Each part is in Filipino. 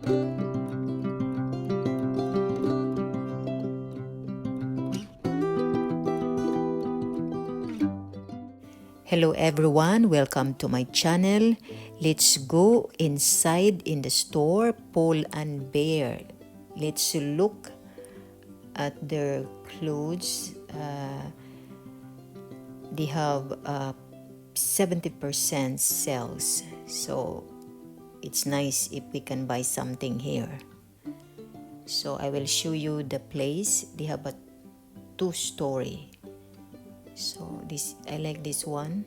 Hello everyone, welcome to my channel. Let's go inside in the store, Paul and Bear. Let's look at their clothes. They have 70% sales, so it's nice if we can buy something here. So I will show you the place. They have a 2-story. So this, I like this one.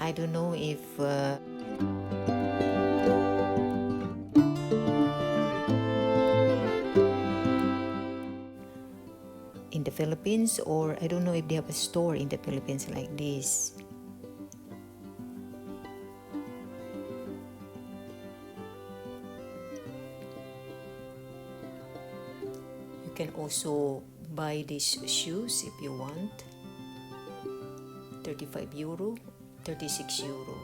I don't know if in the Philippines, or I don't know if they have a store in the Philippines like this. You can also buy these shoes if you want. 35 euro, 36 euro.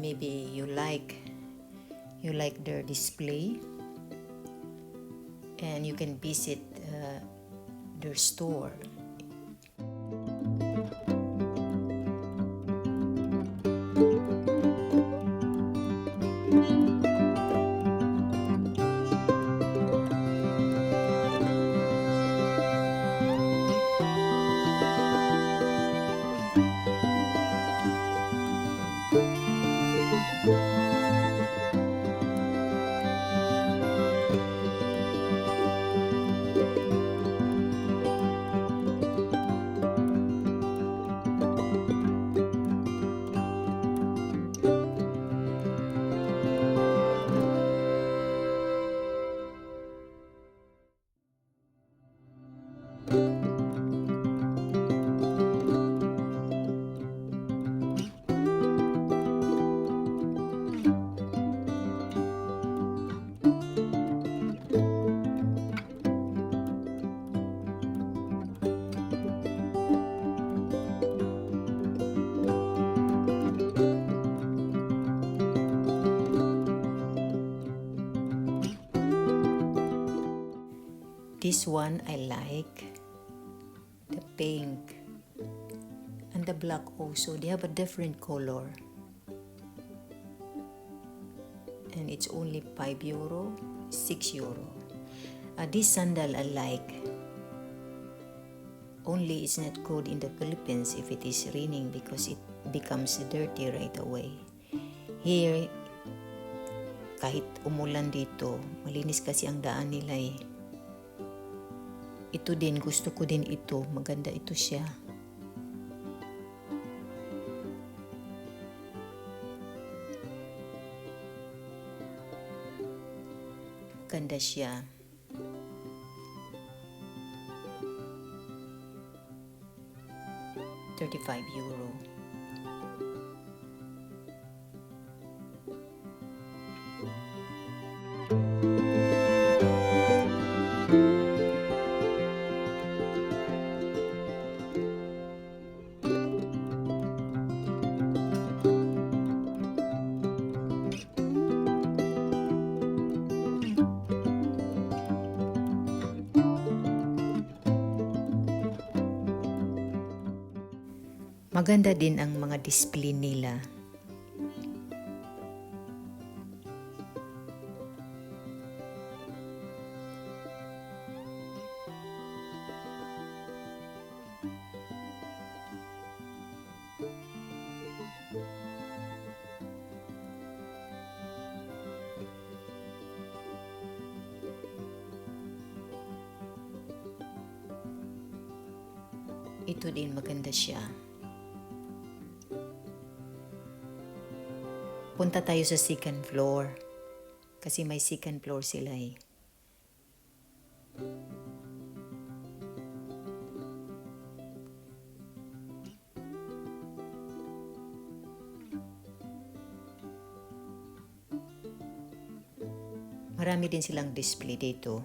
Maybe you like their display, and you can visit their store. This one I like, the pink and the black also. They have a different color, and it's only 5 euro, 6 euro. This sandal I like, only it's not good in the Philippines if it is raining because it becomes dirty right away. Here, kahit umulan dito, malinis kasi ang daan nila eh. Ito din, gusto ko din ito. Maganda ito siya. Ganda siya. €35. Maganda din ang mga display nila. Ito din maganda siya. Punta tayo sa second floor. Kasi may second floor sila eh. Marami din silang display dito.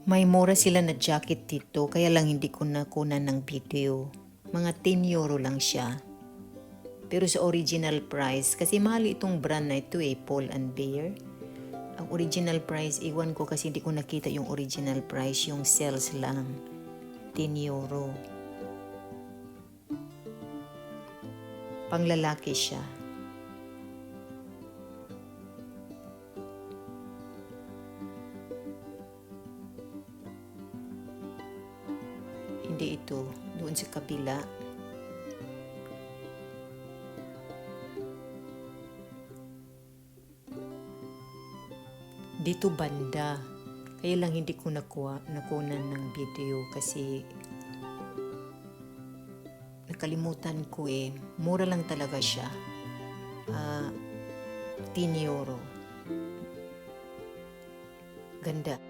May mura sila na jacket dito, kaya lang hindi ko nakunan ng video. Mga 10 euro lang siya. Pero sa original price, kasi mahal itong brand na ito Paul and Bear. Ang original price, iwan ko kasi hindi ko nakita yung original price, yung sales lang. 10 euro. Panglalaki siya. Hindi ito, doon sa kabila. Dito banda. Kaya lang hindi ko nakunan ng video kasi nakalimutan ko Mura lang talaga siya. 10 euro. Ganda.